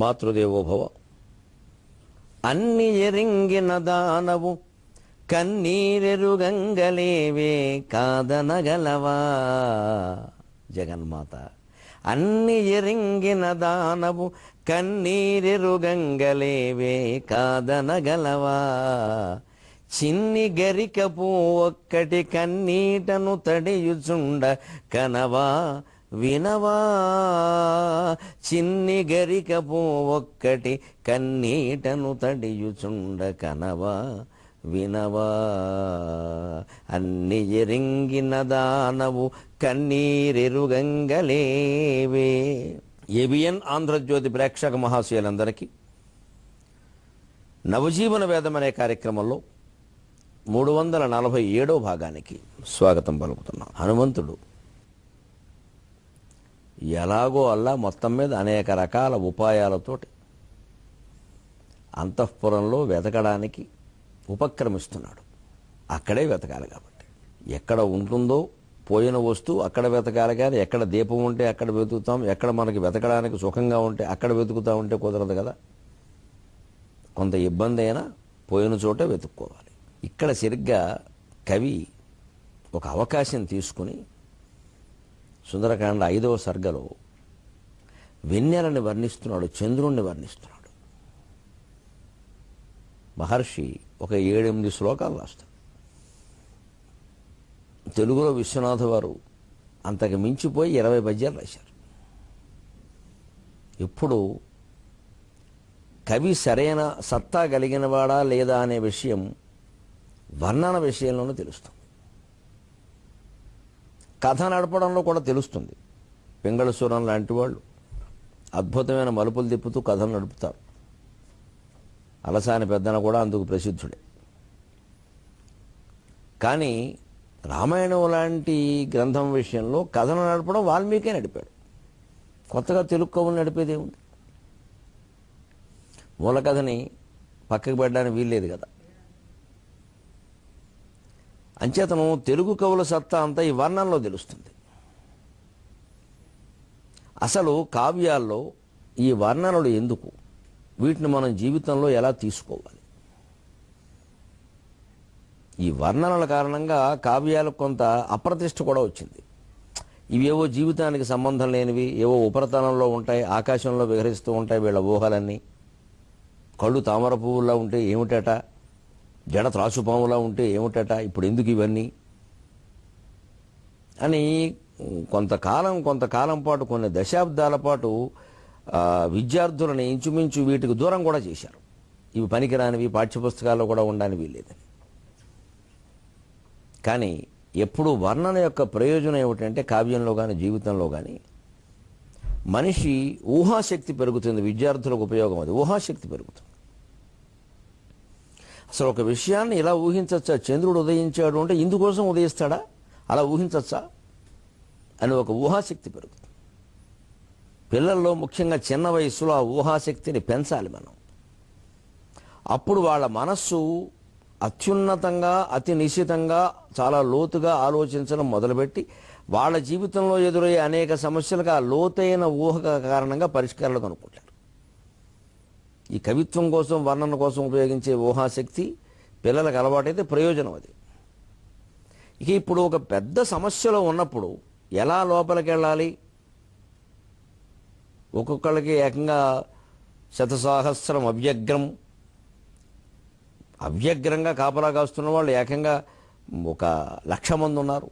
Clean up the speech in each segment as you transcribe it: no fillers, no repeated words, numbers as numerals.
మాతృదేవోభవ. అన్ని ఎరింగిన దానవు కన్నీరెరుగంగలేవే కాదనగలవా. జగన్మాత అన్ని ఎరింగిన దానవు కన్నీరెరుగంగలేవే కాదనగలవా. చిన్ని గరిక ఒక్కటి కన్నీటను తడియుచుండ కనవా వినవా. చిన్ని గరిక ఒక్కటి కన్నీటను తడియుచుండ కనవా వినవా. అన్ని ఎరింగిన దానవు కన్నీరెరుగంగలేవే. ఏబిఎన్ ఆంధ్రజ్యోతి ప్రేక్షక మహాశయులందరికీ నవజీవన వేదం అనే కార్యక్రమంలో 347వ భాగానికి స్వాగతం పలుకుతున్నాం. హనుమంతుడు ఎలాగో అల్లా మొత్తం మీద అనేక రకాల ఉపాయాలతోటి అంతఃపురంలో వెతకడానికి ఉపక్రమిస్తున్నాడు. అక్కడే వెతకాలి కాబట్టి ఎక్కడ ఉంటుందో పోయిన వస్తువు అక్కడ వెతకాలి, కానీ ఎక్కడ దీపం ఉంటే అక్కడ వెతుకుతాం, ఎక్కడ మనకి వెతకడానికి సుఖంగా ఉంటే అక్కడ వెతుకుతా ఉంటే కుదరదు కదా. కొంత ఇబ్బంది అయినా పోయిన చోటే వెతుక్కోవాలి. ఇక్కడ సరిగ్గా కవి ఒక అవకాశం తీసుకుని సుందరకాండ 5వ సర్గలో వెన్నెలని వర్ణిస్తున్నాడు, చంద్రుణ్ణి వర్ణిస్తున్నాడు. మహర్షి ఒక 7-8 శ్లోకాలు రాస్తాడు. తెలుగులో విశ్వనాథ వారు అంతకు మించిపోయి 20 పద్యాలు రాశారు. ఇప్పుడు కవి సరైన సత్తా కలిగినవాడా లేదా అనే విషయం వర్ణన విషయంలోనూ తెలుస్తుంది, కథ నడపడంలో కూడా తెలుస్తుంది. పింగళసూరం లాంటి వాళ్ళు అద్భుతమైన మలుపులు తిప్పుతూ కథను నడుపుతారు. అలసాని పెద్దన కూడా అందుకు ప్రసిద్ధుడే. కానీ రామాయణం లాంటి గ్రంథం విషయంలో కథను నడపడం వాల్మీకే నడిపాడు. కొత్తగా తెలుగు కవులు నడిపేదేముంది? మూల కథని పక్కకు పెట్టడానికి వీల్లేదు కదా. అంచేతను తెలుగు కవుల సత్తా అంతా ఈ వర్ణంలో తెలుస్తుంది. అసలు కావ్యాల్లో ఈ వర్ణనలు ఎందుకు, వీటిని మనం జీవితంలో ఎలా తీసుకోవాలి? ఈ వర్ణనల కారణంగా కావ్యాలకు కొంత అప్రతిష్ట కూడా వచ్చింది. ఇవేవో జీవితానికి సంబంధం లేనివి, ఏవో ఉపరితలంలో ఉంటాయి, ఆకాశంలో విహరిస్తూ ఉంటాయి వీళ్ళ ఊహలన్నీ. కళ్ళు తామర పువ్వులా ఉంటే ఏమిటట, జడ త్రాసుపాములా ఉంటే ఏమిటట, ఇప్పుడు ఎందుకు ఇవన్నీ అని కొంతకాలం పాటు, కొన్ని దశాబ్దాల పాటు విద్యార్థులని ఇంచుమించు వీటికి దూరం కూడా చేశారు. ఇవి పనికిరానివి, పాఠ్యపుస్తకాల్లో కూడా ఉండడానికి వీల్లేదని. కానీ ఎప్పుడు వర్ణన యొక్క ప్రయోజనం ఏమిటంటే కావ్యంలో కానీ జీవితంలో కానీ మనిషి ఊహాశక్తి పెరుగుతుంది. విద్యార్థులకు ఉపయోగం అది, ఊహాశక్తి పెరుగుతుంది. అసలు ఒక విషయాన్ని ఇలా ఊహించచ్చా, చంద్రుడు ఉదయించాడు అంటే ఇందుకోసం ఉదయిస్తాడా, అలా ఊహించచ్చా అని ఒక ఊహాశక్తి పెరుగుతుంది. పిల్లల్లో ముఖ్యంగా చిన్న వయసులో ఆ ఊహాశక్తిని పెంచాలి మనం. అప్పుడు వాళ్ళ మనస్సు అత్యున్నతంగా, అతి నిశితంగా, చాలా లోతుగా ఆలోచించడం మొదలుపెట్టి వాళ్ళ జీవితంలో ఎదురయ్యే అనేక సమస్యలకు ఆ లోతైన ఊహ కారణంగా పరిష్కారాలు కనుక్కుంటారు. ఈ కవిత్వం కోసం, వర్ణన కోసం ఉపయోగించే ఊహాశక్తి పిల్లలకు అలవాటైతే ప్రయోజనం అది. ఇక ఇప్పుడు ఒక పెద్ద సమస్యలో ఉన్నప్పుడు ఎలా లోపలికి వెళ్ళాలి? ఒక్కొక్కళ్ళకి ఏకంగా 100,000 అవ్యగ్రంగా కాపలా కాస్తున్న వాళ్ళు ఏకంగా 1,00,000 మంది ఉన్నారు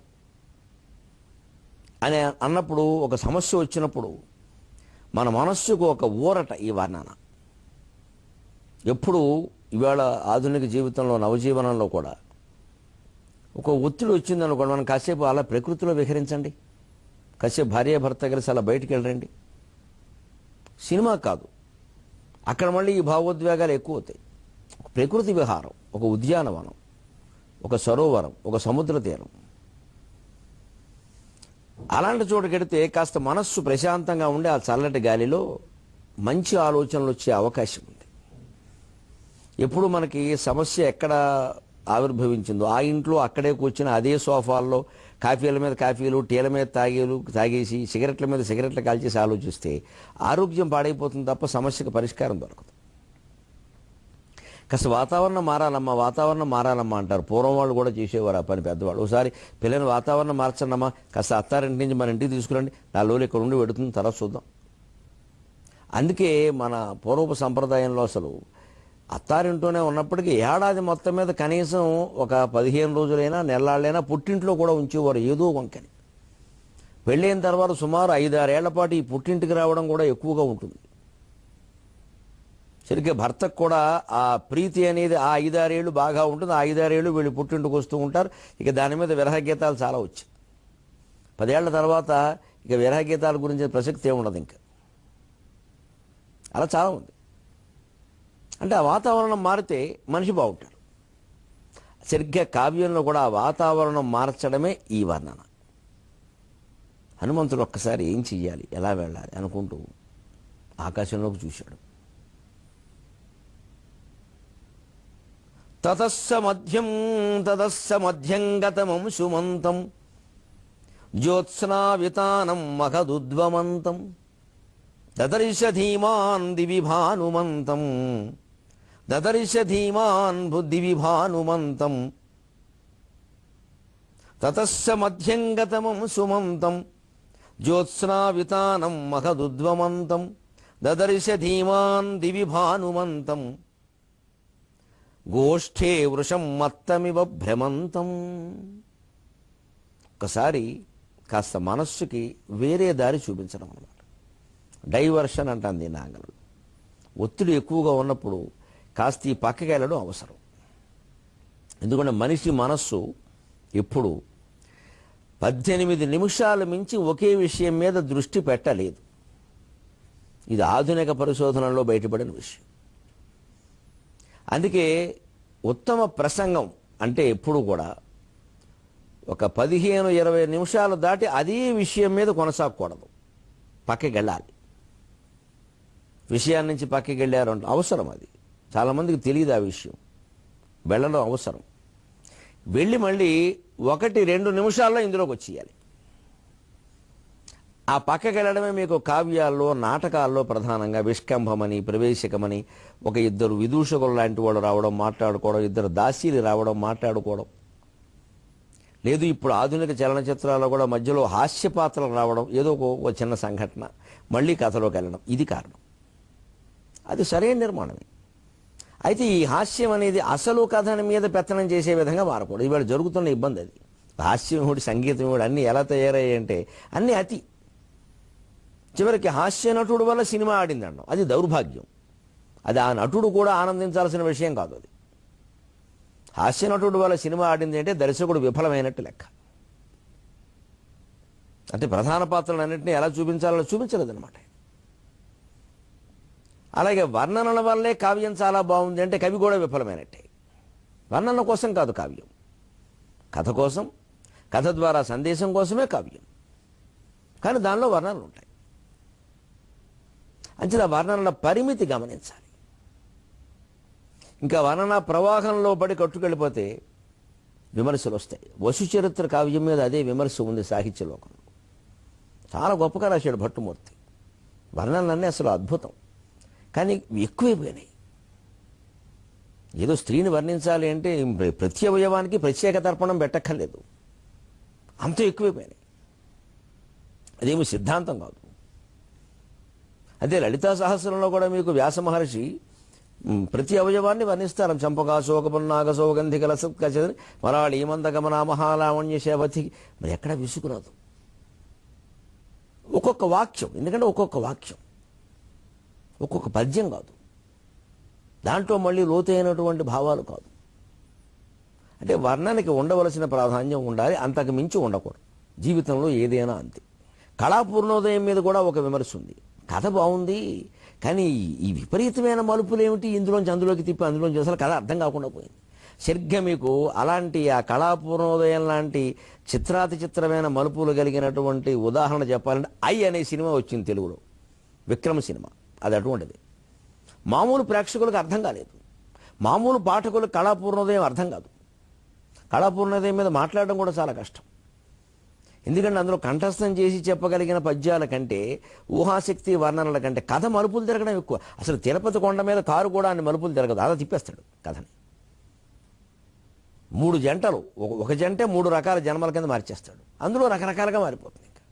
అని అన్నప్పుడు, ఒక సమస్య వచ్చినప్పుడు మన మనస్సుకు ఒక ఊరట ఈ వర్ణన. ఎప్పుడు ఇవాళ ఆధునిక జీవితంలో, నవజీవనంలో కూడా ఒక ఒత్తిడి వచ్చిందనుకోండి, మనం కాసేపు అలా ప్రకృతిలో విహరించండి, కాసేపు భార్యాభర్త కలిసి అలా బయటికి వెళ్ళండి. సినిమా కాదు, అక్కడ మళ్ళీ ఈ భావోద్వేగాలు ఎక్కువ అవుతాయి. ప్రకృతి విహారం, ఒక ఉద్యానవనం, ఒక సరోవరం, ఒక సముద్ర తీరం, అలాంటి చోటుకెడితే కాస్త మనస్సు ప్రశాంతంగా ఉండి ఆ చల్లటి గాలిలో మంచి ఆలోచనలు వచ్చే అవకాశం ఉంది. ఎప్పుడు మనకి సమస్య ఎక్కడ ఆవిర్భవించిందో ఆ ఇంట్లో అక్కడే కూర్చుని అదే సోఫాల్లో కాఫీల మీద కాఫీలు, టీల మీద తాగేసి సిగరెట్ల మీద సిగరెట్లు కాల్చేసి ఆలోచిస్తే ఆరోగ్యం పాడైపోతుంది తప్ప సమస్యకు పరిష్కారం దొరకదు. కాస్త వాతావరణం మారాలమ్మా అంటారు. పూర్వం వాళ్ళు కూడా చేసేవారు ఆ పని, పెద్దవాళ్ళు. ఒకసారి పిల్లని వాతావరణం మార్చండమ్మా, కాస్త అత్తారింటి నుంచి మన ఇంటికి తీసుకురండి, 4 రోజులు ఇక్కడ ఉండి పెడుతుంది, తర్వాత చూద్దాం. అందుకే మన పూర్వపు సంప్రదాయంలో అసలు అత్తారింట్లోనే ఉన్నప్పటికీ ఏడాది మొత్తం మీద కనీసం ఒక 15 రోజులైనా నెల్లాళ్ళైనా పుట్టింట్లో కూడా ఉంచేవారు ఏదో వంకని. పెళ్ళైన తర్వాత సుమారు 5-6 ఏళ్ల పాటు ఈ పుట్టింటికి రావడం కూడా ఎక్కువగా ఉంటుంది. సరిగ్గా భర్తకు కూడా ఆ ప్రీతి అనేది ఆ 5-6 ఏళ్ళు బాగా ఉంటుంది. ఆ 5-6 ఏళ్ళు వీళ్ళు పుట్టింటికి వస్తూ ఉంటారు. ఇక దాని మీద విరహ గీతాలు చాలా వచ్చాయి. 10 ఏళ్ల తర్వాత ఇక విరహ గీతాల గురించి ప్రసక్తి ఏముండదు ఇంకా. అలా చాలా ఉంది. అంటే ఆ వాతావరణం మారితే మనిషి బాగుంటాడు. సరిగ్గా కావ్యంలో కూడా ఆ వాతావరణం మార్చడమే ఈ వర్ణన. హనుమంతుడు ఒక్కసారి ఏం చెయ్యాలి, ఎలా వెళ్ళాలి అనుకుంటూ ఆకాశంలోకి చూశాడు. తతస్స మధ్యం గతమం సుమంతం జ్యోత్స్నావితానం మహదుద్వమంతం దదర్శ ధీమాన్ దివిభానుమంతం తతస్స మధ్యం గతమం సుమంతం జ్యోత్స్నావితానం మహదుద్వమంతం దదర్శ ధీమాన్ దివిభానుమంతం గోష్ఠే వృషం మత్తమివ భ్రమంతం. ఒకసారి కాస్త మనస్సుకి వేరే దారి చూపించడం అన్నమాట. డైవర్షన్ అంటాను దీన్ని ఆంగ్లంలో. ఒత్తిడి ఎక్కువగా ఉన్నప్పుడు కాస్త ఈ పక్కకి వెళ్ళడం అవసరం. ఎందుకంటే మనిషి మనస్సు ఎప్పుడు 18 నిమిషాలు మించి ఒకే విషయం మీద దృష్టి పెట్టలేదు. ఇది ఆధునిక పరిశోధనలో బయటపడిన విషయం. అందుకే ఉత్తమ ప్రసంగం అంటే ఎప్పుడు కూడా ఒక 15-20 నిమిషాలు దాటి అదే విషయం మీద కొనసాగకూడదు, పక్కకి వెళ్ళాలి. విషయాన్ని నుంచి పక్కకి వెళ్ళారు అంటే అవసరం. అది చాలామందికి తెలియదు ఆ విషయం. వెళ్ళడం అవసరం. వెళ్ళి మళ్ళీ 1-2 నిమిషాల్లో ఇందులోకి వచ్చేయాలి. ఆ పక్కకి వెళ్ళడమే మీకు కావ్యాల్లో, నాటకాల్లో ప్రధానంగా విష్కంభమని, ప్రవేశకమని, ఒక 2 విదూషకులు లాంటి వాళ్ళు రావడం, మాట్లాడుకోవడం, 2 దాసీలు రావడం, మాట్లాడుకోవడం. లేదు ఇప్పుడు ఆధునిక చలనచిత్రాల్లో కూడా మధ్యలో హాస్య పాత్రలు రావడం, ఏదో ఒక చిన్న సంఘటన, మళ్ళీ కథలోకి వెళ్ళడం. ఇది కారణం. అది సరైన నిర్మాణమే. అయితే ఈ హాస్యం అనేది అసలు కథని మీద పెత్తనం చేసే విధంగా మారకూడదు. ఇవాళ జరుగుతున్న ఇబ్బంది అది. హాస్యం కూడా, సంగీతం కూడా అన్నీ ఎలా తయారయ్యాయంటే అన్నీ అతి. చివరికి హాస్య నటుడు వల్ల సినిమా ఆడింది అన్నాం, అది దౌర్భాగ్యం. అది ఆ నటుడు కూడా ఆనందించాల్సిన విషయం కాదు. అది హాస్య నటుడు వల్ల సినిమా ఆడింది అంటే దర్శకుడు విఫలమైనట్టు లెక్క. అంటే ప్రధాన పాత్రలన్నింటినీ ఎలా చూపించాలో చూపించలేదన్నమాట. అలాగే వర్ణనల వల్లే కావ్యం చాలా బాగుంది అంటే కవి కూడా విఫలమైనట్టే. వర్ణన కోసం కాదు కావ్యం, కథ కోసం, కథ ద్వారా సందేశం కోసమే కావ్యం. కానీ దానిలో వర్ణనలు ఉంటాయి. అంచేత వర్ణనల పరిమితి గమనించాలి. ఇంకా వర్ణన ప్రవాహంలో పడి కట్టుకెళ్ళిపోతే విమర్శలు వస్తాయి. వసుచరిత్ర కావ్యం మీద అదే విమర్శ ఉంది సాహిత్య లోకంలో. చాలా గొప్పగా రాశాడు భట్టుమూర్తి. వర్ణనలన్నీ అసలు అద్భుతం, కానీ ఎక్కువైపోయినాయి. ఏదో స్త్రీని వర్ణించాలి అంటే ప్రతి అవయవానికి ప్రత్యేక తర్పణం పెట్టక్కర్లేదు, అంత ఎక్కువైపోయినాయి. అదేమి సిద్ధాంతం కాదు. అదే లలితా సహస్రంలో కూడా మీకు వ్యాస మహర్షి ప్రతి అవయవాన్ని వర్ణిస్తారు. చంపకా శోకపున్నాగ శోగంధికల సత్కచని మరాళి మందగమన మహాలావణ్య శవతి. మరి ఎక్కడ విసుకురాదు. ఒక్కొక్క వాక్యం, ఎందుకంటే ఒక్కొక్క వాక్యం, ఒక్కొక్క పద్యం కాదు, దాంట్లో మళ్ళీ లోతైనటువంటి భావాలు కాదు. అంటే వర్ణనకి ఉండవలసిన ప్రాధాన్యం ఉండాలి, అంతకు మించి ఉండకూడదు. జీవితంలో ఏదైనా అంతే. కళాపూర్ణోదయం మీద కూడా ఒక విమర్శ ఉంది. కథ బాగుంది, కానీ ఈ విపరీతమైన మలుపులు ఏమిటి, ఇందులోంచి అందులోకి తిప్పి అందులోంచి అసలు కథ అర్థం కాకుండా పోయింది. సరిగ్గా మీకు అలాంటి ఆ కళాపూర్ణోదయం లాంటి చిత్రాతి చిత్రమైన మలుపులు కలిగినటువంటి ఉదాహరణ చెప్పాలంటే ఐ అనే సినిమా వచ్చింది తెలుగులో, విక్రమ సినిమా. అది అటువంటిది. మామూలు ప్రేక్షకులకు అర్థం కాలేదు, మామూలు పాఠకులకు కళాపూర్ణోదయం అర్థం కాదు. కళాపూర్ణోదయం మీద మాట్లాడడం కూడా చాలా కష్టం. ఎందుకంటే అందులో కంఠస్థం చేసి చెప్పగలిగిన పద్యాల కంటే ఊహాశక్తి వర్ణనల కంటే కథ మలుపులు తిరగడం ఎక్కువ. అసలు తిరుపతి కొండ మీద కారు కూడా అన్ని మలుపులు తిరగదు, అలా తిప్పేస్తాడు కథని. 3 జంటలు, ఒక జంటే 3 రకాల జన్మల కింద మార్చేస్తాడు, అందులో రకరకాలుగా మారిపోతుంది. ఇంకా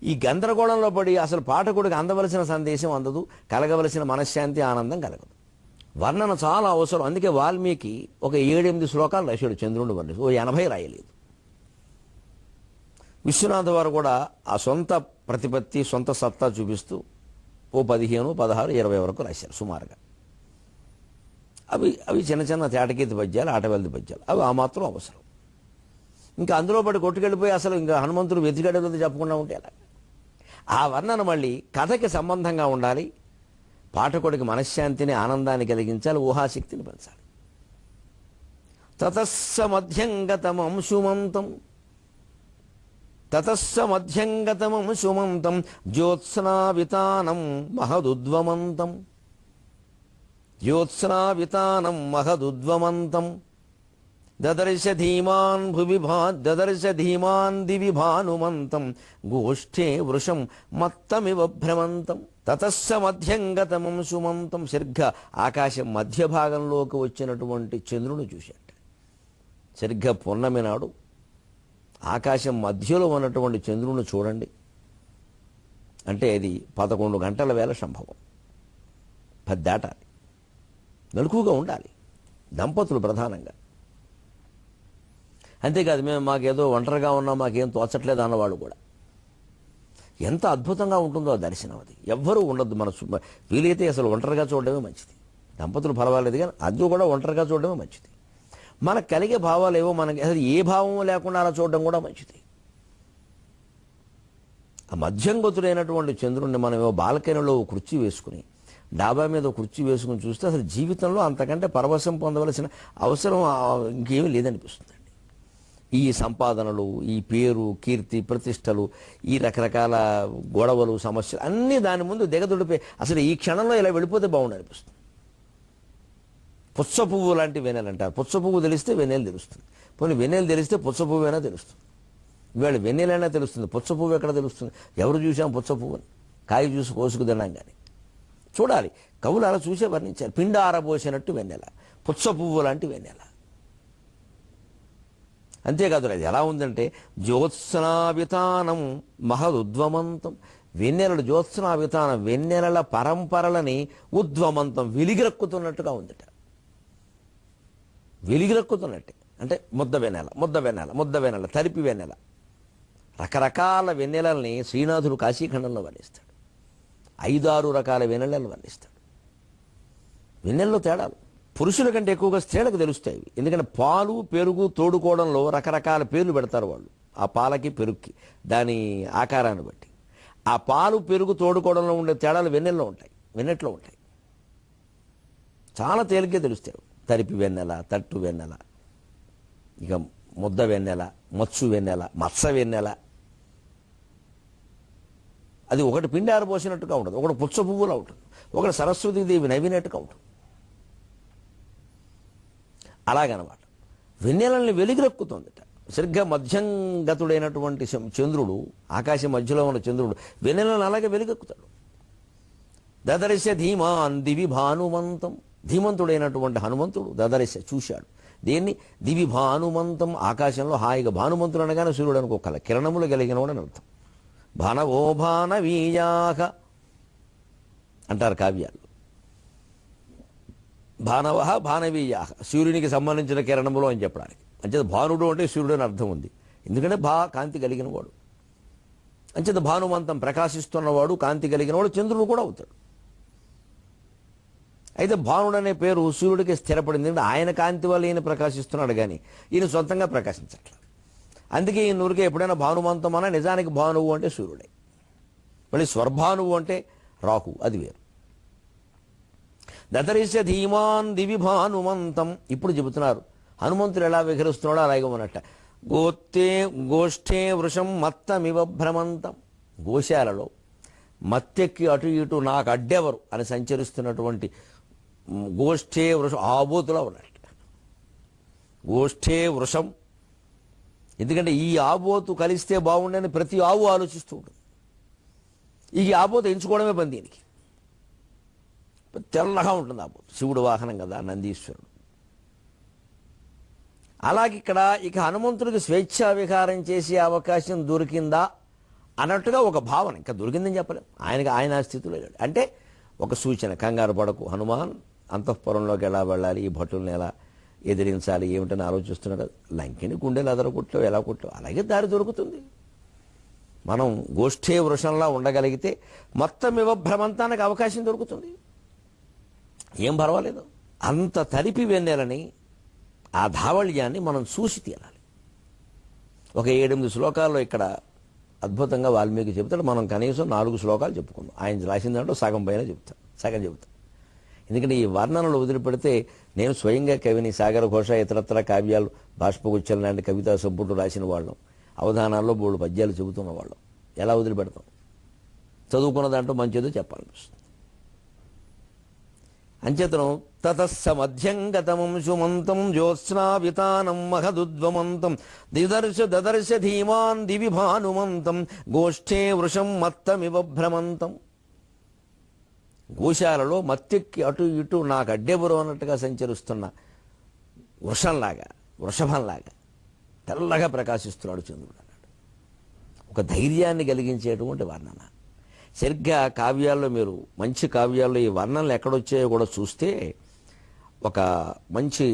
ఈ గందరగోళంలో పడి అసలు పాఠకుడికి అందవలసిన సందేశం అందదు, కలగవలసిన మనశ్శాంతి ఆనందం కలగదు. వర్ణన చాలా అవసరం. అందుకే వాల్మీకి ఒక 7-8 శ్లోకాలు రాశాడు చంద్రుడిని వర్ణిస్తూ, 80 రాయలేదు. విశ్వనాథ వారు కూడా ఆ సొంత ప్రతిపత్తి, సొంత సత్తా చూపిస్తూ 15, 16, 20 వరకు రాశారు సుమారుగా. అవి చిన్న చిన్న తేటకీతి పద్యాలు, ఆటవెల్ది పద్యాలు, అవి ఆ మాత్రం అవసరం. ఇంకా అందులో పడి కొట్టుకెళ్ళిపోయి అసలు ఇంకా హనుమంతుడు వెతికడేది చెప్పకుండా ఉంటే ఎలా? ఆ వర్ణన మళ్ళీ కథకి సంబంధంగా ఉండాలి, పాఠకుడికి మనశ్శాంతిని, ఆనందాన్ని కలిగించాలి, ఊహాశక్తిని పెంచాలి. తతస్స మధ్యంగతమం సుమంతం, తతస్స మధ్యంగతమం సుమంతం జ్యోత్స్నావితానం మహదుద్వమంతం, జ్యోత్స్నావితానం మహదుద్వమంతం దదర్శ ధీమాన్ దదర్శ ధీమాన్ దివి భానుమంతం గోష్ఠే వృషం మత్తమివ భ్రమంతం. తతస్స మధ్యంగతమం సుమంతం, సరిగ్గా ఆకాశం మధ్య భాగంలోకి వచ్చినటువంటి చంద్రుని చూశాట. సరిగ్గా పున్నమి నాడు ఆకాశం మధ్యలో ఉన్నటువంటి చంద్రుని చూడండి అంటే అది 11 గంటల వేళ సంభవం. 10 దాటాలి, మెలకువగా ఉండాలి దంపతులు ప్రధానంగా. అంతేకాదు మాకేదో ఒంటరిగా ఉన్నాం, మాకేం తోచట్లేదు అన్నవాళ్ళు కూడా. ఎంత అద్భుతంగా ఉంటుందో ఆ దర్శనం. అది ఎవ్వరూ ఉండద్దు, మన వీలైతే అసలు ఒంటరిగా చూడడమే మంచిది. దంపతులు పర్వాలేదు కానీ అది కూడా ఒంటరిగా చూడడమే మంచిది. మనకు కలిగే భావాలు ఏవో మనకి అసలు ఏ భావము లేకుండా అలా చూడడం కూడా మంచిది. ఆ మధ్యంగతుడైనటువంటి చంద్రుడిని మనం ఏవో బాల్కనీలో కుర్చీ వేసుకుని, డాబా మీద కుర్చీ వేసుకుని చూస్తే అసలు జీవితంలో అంతకంటే పరవశం పొందవలసిన అవసరం ఇంకేమీ లేదనిపిస్తుందండి. ఈ సంపాదనలు, ఈ పేరు, కీర్తి, ప్రతిష్టలు, ఈ రకరకాల గొడవలు, సమస్యలు అన్నీ దాని ముందు దిగదుడిపోయి అసలు ఈ క్షణంలో ఇలా వెళ్ళిపోతే బాగుండు అనిపిస్తుంది. పుచ్చ పువ్వు లాంటి వెన్నెలు అంటారు. పుచ్చ పువ్వు తెలిస్తే వెన్నెలు తెలుస్తుంది. పోనీ వెన్నెలు తెలిస్తే పుచ్చ పువ్వైనా తెలుస్తుంది. ఇవాళ వెన్నెలైనా తెలుస్తుంది, పుచ్చ పువ్వు ఎక్కడ తెలుస్తుంది? ఎవరు చూసాం పుచ్చ పువ్వుని? కాయ చూసి కోసుకు తిన్నాం కానీ. చూడాలి, కవులు అలా చూసే వర్ణించారు. పిండ ఆరబోసినట్టు వెన్నెల, పుచ్చ పువ్వు లాంటి వెన్నెల. అంతేకాదు అది ఎలా ఉందంటే జ్యోత్స్నావితానం మహదుద్వమంతం, వెన్నెలడు జ్యోత్స్నావితానం వెన్నెలల పరంపరలని ఉద్వమంతం వెలిగిరక్కుతున్నట్టుగా ఉందట. వెలిగిరక్కుతున్నట్టే అంటే ముద్ద వెన్నెల, తరిపి వెన్నెల, రకరకాల వెన్నెలల్ని శ్రీనాథుడు కాశీఖండంలో వర్ణిస్తాడు. 5-6 రకాల వెన్నెలలు వర్ణిస్తాడు. వెన్నెల్లో తేడాలు పురుషుల కంటే ఎక్కువగా స్త్రీలకు తెలుస్తాయి. ఎందుకంటే పాలు, పెరుగు తోడుకోవడంలో రకరకాల పేర్లు పెడతారు వాళ్ళు, ఆ పాలకి పెరుగుకి దాని ఆకారాన్ని బట్టి. ఆ పాలు, పెరుగు తోడుకోవడంలో ఉండే తేడాలు వెన్నెట్లో ఉంటాయి. చాలా తేలిగ్గా తెలుస్తాయి. తరిపి వెన్నెల, తట్టు వెన్నెల, ఇక ముద్ద వెన్నెల, మత్సు వెన్నెల, మత్స వెన్నెల. అది ఒకటి పిండి ఆరబోసినట్టుగా ఉంటుంది, ఒకటి పుచ్చ పువ్వులా ఉంటుంది, ఒకటి సరస్వతీదేవి నవ్వినట్టుగా ఉంటుంది. అలాగనమాట వెన్నెలని వెలిగిరెక్కుతుందట. సరిగ్గా మధ్యంగతుడైనటువంటి చంద్రుడు, ఆకాశం మధ్యలో ఉన్న చంద్రుడు వెన్నెలను అలాగే వెలిగెక్కుతాడు. దదర్శ ధీమాన్ దివి భానుమంతం, ధీమంతుడైనటువంటి హనుమంతుడు దదర్శ చూశాడు. దేన్ని? దివి భానుమంతం, ఆకాశంలో హాయిగా. భానుమంతుడు అనగానే సూర్యుడు అనుకోకల, కిరణములు కలిగినవాడు అని అర్థం. భానవో భానవీయాహ అంటారు కావ్యాలు. భానవ భానవీయాహ, సూర్యునికి సంబంధించిన కిరణములు అని చెప్పడానికి. అంచేత భానుడు అంటే సూర్యుడు అని అర్థం ఉంది. ఎందుకంటే కాంతి కలిగిన వాడు. అంచేత భానుమంతం ప్రకాశిస్తున్నవాడు, కాంతి కలిగిన వాడు చంద్రుడు కూడా అవుతాడు. అయితే భానుడు అనే పేరు సూర్యుడికి స్థిరపడింది. ఎందుకంటే ఆయన కాంతి వల్ల ఈయన ప్రకాశిస్తున్నాడు కానీ ఈయన సొంతంగా ప్రకాశించట్లేదు. అందుకే ఈయన ఊరికే ఎప్పుడైనా భానుమంతం అన్నా నిజానికి భానువు అంటే సూర్యుడే. మళ్ళీ స్వర్భానువు అంటే రాహు, అది వేరు. దదర్శ ధీమాన్ దివి భానుమంతం. ఇప్పుడు చెబుతున్నారు హనుమంతుడు ఎలా విహరిస్తున్నాడో అలాగే ఉన్నట్ట. గోష్ఠే వృషం మత్తమివ భ్రమంతం, గోశాలలో మత్తెక్కి అటు ఇటు నాకు అడ్డెవరు అని సంచరిస్తున్నటువంటి గోష్ఠే వృషం ఆబోతులా ఉన్నట్ట. గోష్ఠే వృషం ఎందుకంటే ఈ ఆబోతు కలిస్తే బాగుండని ప్రతి ఆవు ఆలోచిస్తూ ఉంటుంది. ఈ ఆబోతు ఎంచుకోవడమే పని దీనికి. తెల్లగా ఉంటుంది ఆబోతు, శివుడు వాహనం కదా నందీశ్వరుడు. అలాగే ఇక్కడ ఇక హనుమంతుడికి స్వేచ్ఛా విహారం చేసే అవకాశం దొరికిందా అన్నట్టుగా ఒక భావన. ఇంకా దొరికిందని చెప్పలేం, ఆయన స్థితిలో లేడు. అంటే ఒక సూచన, కంగారు పడకు హనుమాన్, అంతఃపురంలోకి ఎలా వెళ్ళాలి, ఈ భటుల్ని ఎలా ఎదిరించాలి ఏమిటని ఆలోచిస్తున్నాడు. లంకిని గుండెలు అదరగొట్టావు, ఎలా కొట్టావు, అలాగే దారి దొరుకుతుంది. మనం గోష్ఠే వృషంలా ఉండగలిగితే మొత్తం భ్రమంతానికి అవకాశం దొరుకుతుంది, ఏం పర్వాలేదు. అంత తడిపి వెన్నెలని ఆ ధావళ్యాన్ని మనం చూసి తీరాలి. ఒక 7-8 శ్లోకాల్లో ఇక్కడ అద్భుతంగా వాల్మీకి చెబుతాడు. మనం కనీసం 4 శ్లోకాలు చెప్పుకుందాం. ఆయన రాసిన దాంట్లో సగం పైన సగం చెబుతాం. ఎందుకంటే ఈ వర్ణనలు వదిలిపెడితే నేను స్వయంగా కవిని, సాగర ఘోష, ఇతరత్ర కావ్యాలు, బాష్పగుచ్చలు లాంటి కవితా సంపుట్లు రాసిన వాళ్ళం, అవధానాల్లో 3 పద్యాలు చెబుతున్న వాళ్ళం. ఎలా వదిలిపెడతాం? చదువుకున్న దాంట్లో మంచిదో చెప్పాలనిపిస్తుంది. అంచేతనం తతస్సమధ్యంగతమం సుమంతం జ్యోత్స్నావితానం మహదుద్వమంతం దదర్శ ధీమాన్ దివి భానుమంతం గోష్ఠే వృషం మత్తమివ భ్రమంతం. గోశాలలో మత్తెక్కి అటు ఇటు నాకు అడ్డెబురు అన్నట్టుగా సంచరిస్తున్న వృషభంలాగా తెల్లగా ప్రకాశిస్తున్నాడు చంద్రుడు అన్నాడు. ఒక ధైర్యాన్ని కలిగించేటువంటి వర్ణన. సరిగ్గా కావ్యాల్లో, మీరు మంచి కావ్యాల్లో ఈ వర్ణనలు ఎక్కడొచ్చాయో కూడా చూస్తే ఒక మంచి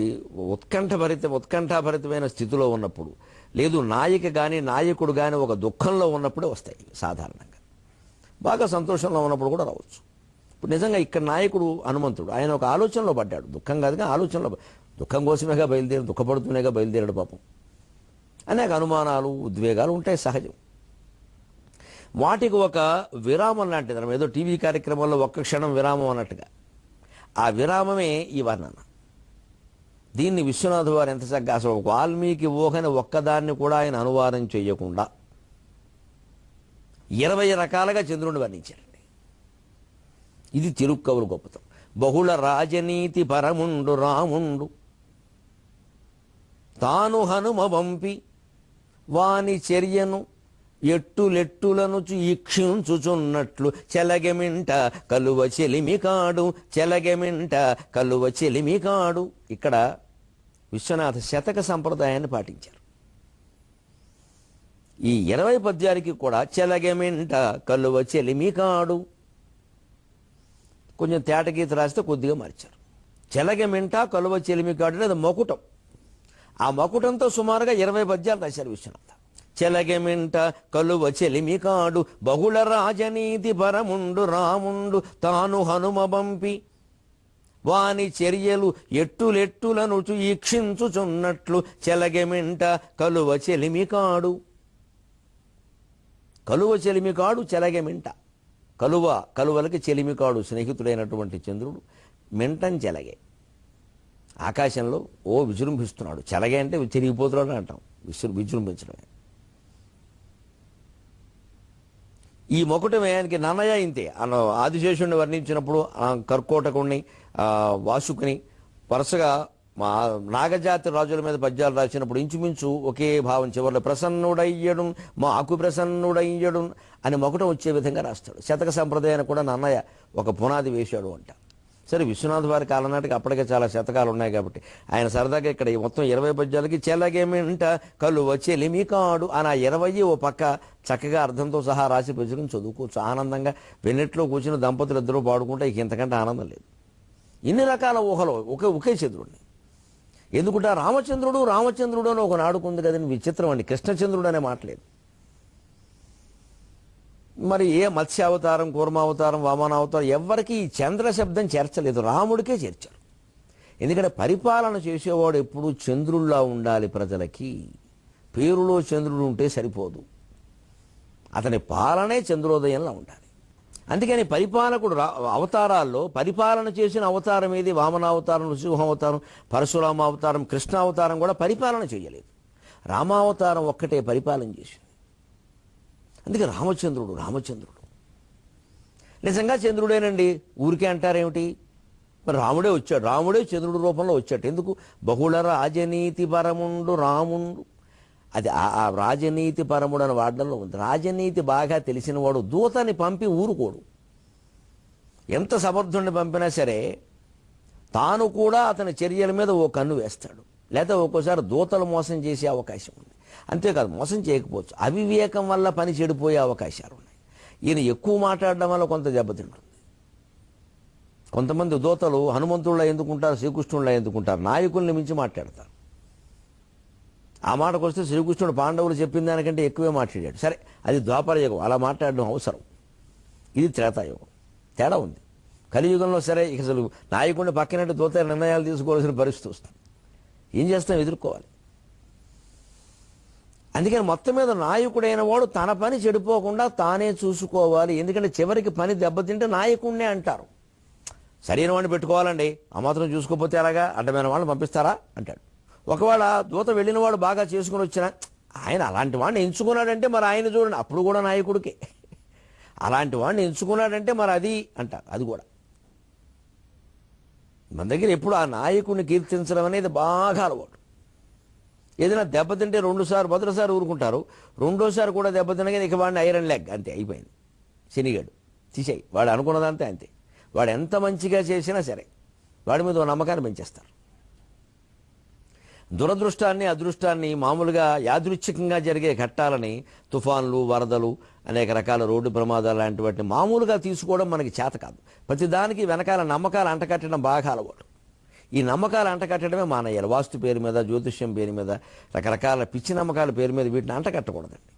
ఉత్కంఠాభరితమైన స్థితిలో ఉన్నప్పుడు, లేదు నాయిక కానీ నాయకుడు కానీ ఒక దుఃఖంలో ఉన్నప్పుడే వస్తాయి సాధారణంగా. బాగా సంతోషంలో ఉన్నప్పుడు కూడా రావచ్చు. ఇప్పుడు నిజంగా ఇక్కడ నాయకుడు హనుమంతుడు, ఆయన ఒక ఆలోచనలో పడ్డాడు. దుఃఖం కాదుగా, ఆలోచనలో, దుఃఖం కోసమేగా దుఃఖపడుతూనేగా బయలుదేరాడు పాపం. అనేక అనుమానాలు, ఉద్వేగాలు ఉంటాయి, సహజం. వాటికి ఒక విరామం లాంటిది. మనం ఏదో టీవీ కార్యక్రమంలో ఒక్క క్షణం విరామం అన్నట్టుగా ఆ విరామమే ఈ వర్ణన. దీన్ని విశ్వనాథ్ వారు ఎంత చక్కగా, అసలు వాల్మీకి ఊహని ఒక్కదాన్ని కూడా ఆయన అనువాదం చేయకుండా 20 రకాలుగా చంద్రుడిని వర్ణించారండి. ఇది తిరుక్కవులు గొప్పతనం. బహుళ రాజనీతి పరముండు రాముండు తాను హనుమ వంపి వాని చర్యను ఎట్టులెట్టులను ఈక్షించుచున్నట్లు చెలగెమింట కలువ చెలిమి కాడు. ఇక్కడ విశ్వనాథ శతక సంప్రదాయాన్ని పాటించారు. ఈ 20 పద్యాలకి కూడా చెలగెమింట కలువ చెలిమి కాడు. కొంచెం తేటగీత రాస్తే కొద్దిగా మార్చారు. చెలగెమింట కలువ చెలిమి కాడు అనేది మకుటం. ఆ మకుటంతో సుమారుగా 20 పద్యాలు రాశారు విశ్వనాథ. చెలగెమింట కలువ చెలిమి కాడు బహుళ రాజనీతి పరముండు రాముండు తాను హనుమ బంపి వాని చర్యలు ఎట్టులెట్టులను ఈక్షించుచున్నట్లు చెలగెమింట కలువ చెలిమి కాడు. చెలగెమింట కలువలకి చెలిమికాడు స్నేహితుడైనటువంటి చంద్రుడు మింటం చెలగే ఆకాశంలో విజృంభిస్తున్నాడు. చెలగే అంటే తిరిగిపోతున్నాడు అంటాం, విజృంభించడమే. ఈ మొకటమయానికి నన్నయ ఇంతే. ఆదిశేషుడిని వర్ణించినప్పుడు కర్కోటకుణ్ణి, వాసుకుని వరుసగా నాగజాతి రాజుల మీద పద్యాలు రాసినప్పుడు ఇంచుమించు ఒకే భావం. చివరిలో ప్రసన్నుడయ్యడు మాకు ప్రసన్నుడయ్యడు అని మొకటం వచ్చే విధంగా రాస్తాడు. శతక సంప్రదాయాన్ని కూడా నన్నయ్య ఒక పునాది వేశాడు అంట. సరే, విశ్వనాథ్ వారి కాలం నాటికి అప్పటికే చాలా శతకాలు ఉన్నాయి కాబట్టి ఆయన సరదాగా ఇక్కడ మొత్తం 20 పద్యాలకి చెలగేమింట కలువ చెలిమి కాడు అని 20 ఓ పక్క చక్కగా అర్థంతో సహా రాసి పెంచుకుని చదువుకోవచ్చు ఆనందంగా. వెన్నెట్లో కూర్చుని దంపతులు ఇద్దరు పాడుకుంటే ఇంతకంటే ఆనందం లేదు. ఇన్ని రకాల ఊహలో ఒకే చంద్రుడిని. ఎందుకంటే రామచంద్రుడు అని ఒక నాడుకుంది కదని విచిత్రం అండి. కృష్ణచంద్రుడు అనే మాటలేదు. మరి ఏ మత్స్యావతారం, కూర్మావతారం, వామనావతారం ఎవరికి ఈ చంద్ర శబ్దం చేర్చలేదు, రాముడికే చేర్చారు. ఎందుకంటే పరిపాలన చేసేవాడు ఎప్పుడూ చంద్రుల్లా ఉండాలి. ప్రజలకి పేరులో చంద్రుడు ఉంటే సరిపోదు, అతని పాలనే చంద్రోదయంలా ఉండాలి. అందుకని పరిపాలకుడు అవతారాల్లో పరిపాలన చేసిన అవతారం ఏది? వామనావతారం, నృసింహావతారం, పరశురామావతారం, కృష్ణావతారం కూడా పరిపాలన చేయలేదు. రామావతారం ఒక్కటే పరిపాలన చేసింది. అందుకే రామచంద్రుడు నిజంగా చంద్రుడేనండి. ఊరికే అంటారేమిటి? మరి రాముడే చంద్రుడి రూపంలో వచ్చాడు. ఎందుకు? బహుళ రాజనీతి పరముండు రాముండు. అది ఆ రాజనీతి పరముడు అని వాడడంలో ఉంది. రాజనీతి బాగా తెలిసిన వాడు దూతని పంపి ఊరుకోడు. ఎంత సమర్థుడిని పంపినా సరే తాను కూడా అతని చర్యల మీద ఓ కన్ను వేస్తాడు. లేదా ఒక్కోసారి దూతలు మోసం చేసే అవకాశం ఉంది. అంతేకాదు, మోసం చేయకపోవచ్చు, అవివేకం వల్ల పని చెడిపోయే అవకాశాలు ఉన్నాయి. ఈయన ఎక్కువ మాట్లాడడం వల్ల కొంత దెబ్బతింటుంది. కొంతమంది దూతలు హనుమంతుళ్ళ ఎందుకుంటారు, శ్రీకృష్ణుళ్ళ ఎందుకుంటారు, నాయకుల్ని మించి మాట్లాడతారు. ఆ మాటకు వస్తే శ్రీకృష్ణుడు పాండవులు చెప్పిన దానికంటే ఎక్కువే మాట్లాడాడు. సరే, అది ద్వాపరయుగం, అలా మాట్లాడడం అవసరం. ఇది త్రేతాయుగం. తేడా ఉంది. కలియుగంలో సరే ఇక అసలు నాయకుడిని పక్కనట్టు దూత నిర్ణయాలు తీసుకోవాల్సిన పరిస్థితి వస్తుంది. ఏం చేస్తాం, ఎదుర్కోవాలి. అందుకని మొత్తం మీద నాయకుడైన వాడు తన పని చెడిపోకుండా తానే చూసుకోవాలి. ఎందుకంటే చివరికి పని దెబ్బతింటే నాయకుడినే అంటారు. సరైన వాడిని పెట్టుకోవాలండి, ఆ మాత్రం చూసుకోకపోతే ఎలాగా, అడ్డమైన వాళ్ళని పంపిస్తారా అంటాడు. ఒకవేళ దూత వెళ్ళిన వాడు బాగా చేసుకుని వచ్చినా ఆయన అలాంటి వాడిని ఎంచుకున్నాడంటే మరి ఆయన చూడండి, అప్పుడు కూడా నాయకుడికే. అలాంటి వాడిని ఎంచుకున్నాడంటే మరి అది అంటారు. అది కూడా మన దగ్గర ఎప్పుడు ఆ నాయకుడిని కీర్తించడం అనేది బాగా అలవాటు. ఏదైనా దెబ్బతింటే మొదటిసారి ఊరుకుంటారు, రెండోసారి కూడా దెబ్బతినగానే ఇక వాడిని ఐరన్ లెగ్, అంతే అయిపోయింది, శనిగాడు తీసేయి, వాడు అనుకున్నదంతే అంతే. వాడు ఎంత మంచిగా చేసినా సరే వాడి మీద ఓ నమ్మకాన్ని పెంచేస్తారు. దురదృష్టాన్ని అదృష్టాన్ని మామూలుగా యాదృచ్ఛికంగా జరిగే ఘట్టాలని, తుఫాన్లు, వరదలు, అనేక రకాల రోడ్డు ప్రమాదాలు లాంటి వాటిని మామూలుగా తీసుకోవడం మనకి చేత కాదు. ప్రతిదానికి వెనకాల నమ్మకాలు అంటకట్టడం బాగా అలవాటు. ఈ నమ్మకాలు అంటకట్టడమే మానేయాలి. వాస్తు పేరు మీద, జ్యోతిష్యం పేరు మీద, రకరకాల పిచ్చి నమ్మకాల పేరు మీద వీటిని అంటకట్టకూడదండి.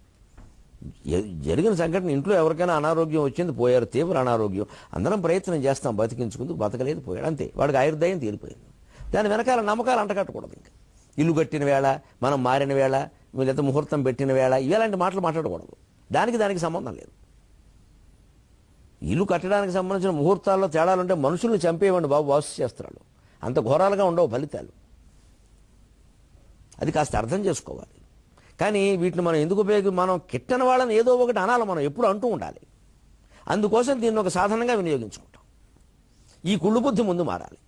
జరిగిన సంఘటన, ఇంట్లో ఎవరికైనా అనారోగ్యం వచ్చింది, పోయారు, తీవ్ర అనారోగ్యం, అందరం ప్రయత్నం చేస్తాం బతికించుకుందుకు, బతకలేదు, పోయాడు, అంతే, వాడికి ఆయుర్దాయం తీరిపోయింది. దాని వెనకాల నమ్మకాలు అంటకట్టకూడదు. ఇంకా ఇల్లు కట్టిన వేళ, మనం మారిన వేళ, లేదా ముహూర్తం పెట్టిన వేళ, ఇలాంటి మాటలు మాట్లాడకూడదు. దానికి సంబంధం లేదు. ఇల్లు కట్టడానికి సంబంధించిన ముహూర్తాల్లో తేడాలుంటే మనుషుల్ని చంపేయండి బాబు, వాస్తు శాస్త్రాలు అంత ఘోరాలుగా ఉండవు ఫలితాలు. అది కాస్త అర్థం చేసుకోవాలి. కానీ వీటిని మనం ఎందుకు మనం కిట్టని వాళ్ళని ఏదో ఒకటి అనాలి, మనం ఎప్పుడు అంటూ ఉండాలి. అందుకోసం దీన్ని ఒక సాధనంగా వినియోగించుకుంటాం. ఈ కుళ్ళు బుద్ధి ముందు మారాలి.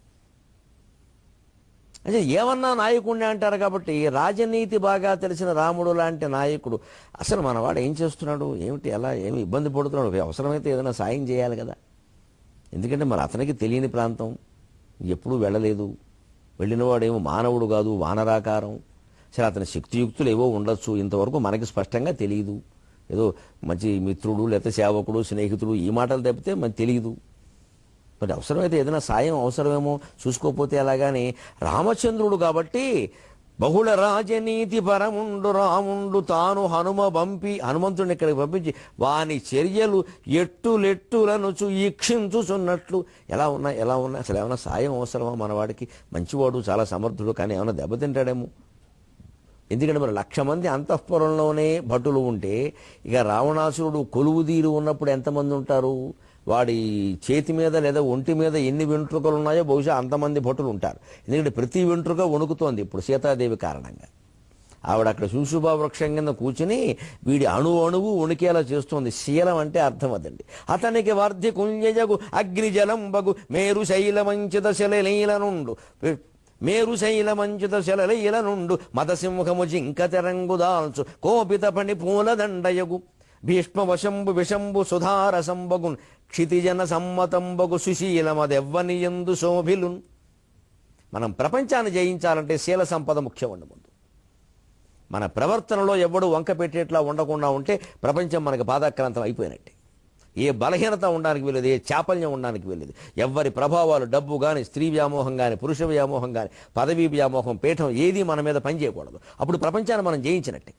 అంటే ఏమన్నా నాయకుడిని అంటారు కాబట్టి, రాజనీతి బాగా తెలిసిన రాముడు లాంటి నాయకుడు అసలు మనవాడు ఏం చేస్తున్నాడు, ఏమిటి, ఎలా, ఏమి ఇబ్బంది పడుతున్నాడు, అవసరమైతే ఏదైనా సాయం చేయాలి కదా. ఎందుకంటే మరి అతనికి తెలియని ప్రాంతం, ఎప్పుడూ వెళ్ళలేదు, వెళ్ళినవాడేమో మానవుడు కాదు, వానరాకారం. సరే, అతని శక్తియుక్తులు ఏవో ఉండొచ్చు, ఇంతవరకు మనకి స్పష్టంగా తెలియదు. ఏదో మంచి మిత్రుడు, లేకపోతే సేవకుడు, స్నేహితుడు, ఈ మాటలు తప్పితే మనకు తెలియదు. మరి అవసరమైతే ఏదైనా సాయం అవసరమేమో చూసుకోకపోతే ఎలాగాని, రామచంద్రుడు కాబట్టి బహుళ రాజనీతి పరముండు రాముండు తాను హనుమంతుడిని ఇక్కడికి పంపించి వాని చర్యలు ఎట్టులెట్టులనుచు ఈక్షించుచున్నట్లు ఎలా ఉన్నాయి అసలు ఏమైనా సాయం అవసరమా మనవాడికి? మంచివాడు, చాలా సమర్థుడు, కానీ ఏమైనా దెబ్బతింటాడేమో. ఎందుకంటే మరి 1,00,000 మంది అంతఃపురంలోనే భటులు ఉంటే, ఇక రావణాసురుడు కొలువుదీరు ఉన్నప్పుడు ఎంతమంది ఉంటారు? వాడి చేతి మీద లేదా ఒంటి మీద ఎన్ని వెంట్రుకలు ఉన్నాయో బహుశా అంతమంది భటులు ఉంటారు. ఎందుకంటే ప్రతి వెంట్రుక వణుకుతోంది ఇప్పుడు సీతాదేవి కారణంగా. ఆవిడ అక్కడ శూశుభ వృక్షం కింద కూర్చుని వీడి అణువు వణికేలా చేస్తోంది. శీలం అంటే అర్థం అదండి. అతనికి వర్ధి కుంజయగు అగ్నిజలంబగు మేరు శైలమంచిత శలలైల నుండు మదసింహము జింక తెరంగుదాల్చు కోపిత పని పూలదండయగు భీష్మ వశంబు విషంబు సుధారసంబగున్ క్షితిజన సమ్మతంబగు సుశీలమదెవ్వనియందు శోభిలున్. మనం ప్రపంచాన్ని జయించాలంటే శీల సంపద ముఖ్యమండి. ముందు మన ప్రవర్తనలో ఎవడు వంక పెట్టేట్లా ఉండకుండా ఉంటే ప్రపంచం మనకు పాదాక్రాంతం అయిపోయినట్టే. ఏ బలహీనత ఉండడానికి వీలేదు, ఏ చాపల్యం ఉండడానికి వీలేదు. ఎవరి ప్రభావాలు, డబ్బు కానీ, స్త్రీ వ్యామోహం కానీ, పురుష వ్యామోహం కానీ, పదవీ వ్యామోహం, పీఠం ఏది మన మీద పనిచేయకూడదు. అప్పుడు ప్రపంచాన్ని మనం జయించినట్టే.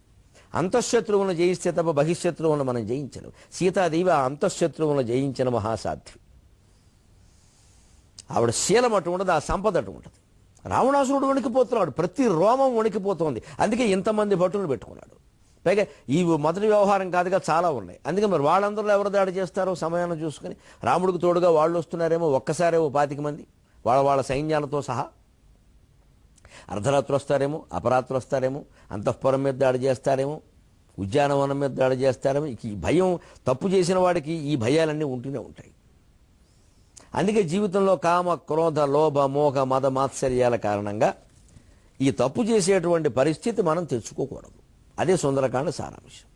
అంతఃశత్రువులను జయిస్తే తప్ప బహిశత్రువులను మనం జయించలేం. సీతాదేవి ఆ అంతఃశత్రువులను జయించిన మహాసాధ్వి. ఆవిడ శీలం అటు ఉండదు, ఆ సంపద అటు ఉంటుంది. రావణాసురుడు వణికిపోతున్నాడు, ప్రతి రోమం వణికిపోతుంది. అందుకే ఇంతమంది భటులను పెట్టుకున్నాడు. పైగా ఈ మొదటి వ్యవహారం కాదుగా, చాలా ఉన్నాయి. అందుకే మరి వాళ్ళందరూ ఎవరు దాడి చేస్తారో సమయాన్ని చూసుకుని, రాముడికి తోడుగా వాళ్ళు వస్తున్నారేమో, ఒక్కసారే 25 మంది వాళ్ళ సైన్యాలతో సహా. అర్ధరాత్రి వస్తారేమో, అపరాత్రి వస్తారేమో, అంతఃపురం మీద దాడి చేస్తారేమో, ఉద్యానవనం మీద దాడి చేస్తారేమో. ఈ భయం, తప్పు చేసిన వాడికి ఈ భయాలన్నీ ఉంటూనే ఉంటాయి. అందుకే జీవితంలో కామ, క్రోధ, లోభ, మోహ, మద, మాత్సర్యాల కారణంగా ఈ తప్పు చేసేటువంటి పరిస్థితి మనం తెచ్చుకోకూడదు. అదే సుందరకాండ సారాంశం.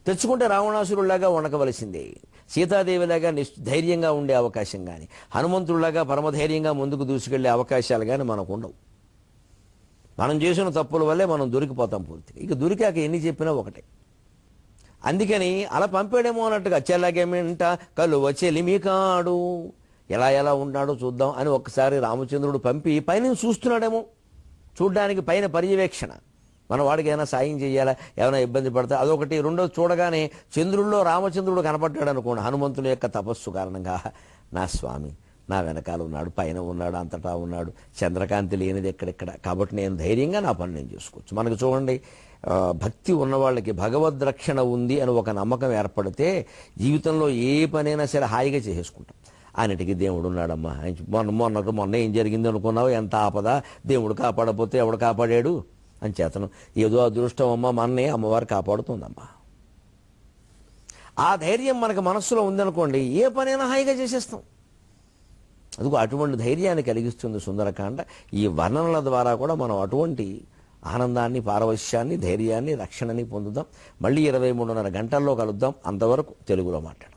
తెచ్చుకుంటే రావణాసురులాగా వణకవలసిందే, సీతాదేవిలాగా ధైర్యంగా ఉండే అవకాశం కానీ, హనుమంతుడిలాగా పరమధైర్యంగా ముందుకు దూసుకెళ్లే అవకాశాలు కానీ మనకు ఉండవు. మనం చేసిన తప్పుల వల్లే మనం దొరికిపోతాం పూర్తిగా. ఇక దొరికాక ఎన్ని చెప్పినా ఒకటే. అందుకని అలా పంపాడేమో అన్నట్టుగా చెల్లగేమింట కలువ చెలిమి కాడు, ఎలా ఉన్నాడో చూద్దాం అని ఒక్కసారి రామచంద్రుడు పంపి పైన చూస్తున్నాడేమో, చూడ్డానికి పైన పర్యవేక్షణ. మన వాడికి ఏమైనా సాయం చేయాలా, ఏమైనా ఇబ్బంది పడతా అదొకటి. రెండోది చూడగానే చంద్రుల్లో రామచంద్రుడు కనపడ్డాడు అనుకోండి, హనుమంతుని యొక్క తపస్సు కారణంగా నా స్వామి నా వెనకాల ఉన్నాడు, పైన ఉన్నాడు, అంతటా ఉన్నాడు, చంద్రకాంతి లేనిది ఎక్కడెక్కడ, కాబట్టి నేను ధైర్యంగా నా పని నేను చేసుకోవచ్చు. మనకు చూడండి, భక్తి ఉన్నవాళ్ళకి భగవద్ రక్షణ ఉంది అని ఒక నమ్మకం ఏర్పడితే జీవితంలో ఏ పనైనా సరే హాయిగా చేసేసుకుంటాం. అన్నిటికీ దేవుడు ఉన్నాడమ్మా, మొన్న ఏం జరిగింది అనుకున్నావు, ఎంత ఆపద, దేవుడు కాపాడపోతే ఎవడు కాపాడాడు అని చేతను ఏదో అదృష్టం అమ్మ మన్నే అమ్మవారు కాపాడుతుందమ్మా. ఆ ధైర్యం మనకు మనస్సులో ఉందనుకోండి, ఏ పనైనా హాయిగా చేసేస్తాం. అదిగో అటువంటి ధైర్యాన్ని కలిగిస్తుంది సుందరకాండ. ఈ వర్ణనల ద్వారా కూడా మనం అటువంటి ఆనందాన్ని, పారవశ్యాన్ని, ధైర్యాన్ని, రక్షణని పొందుదాం. మళ్ళీ 23:30 గంటల్లో కలుద్దాం. అంతవరకు తెలుగులో మాట్లాడదాం.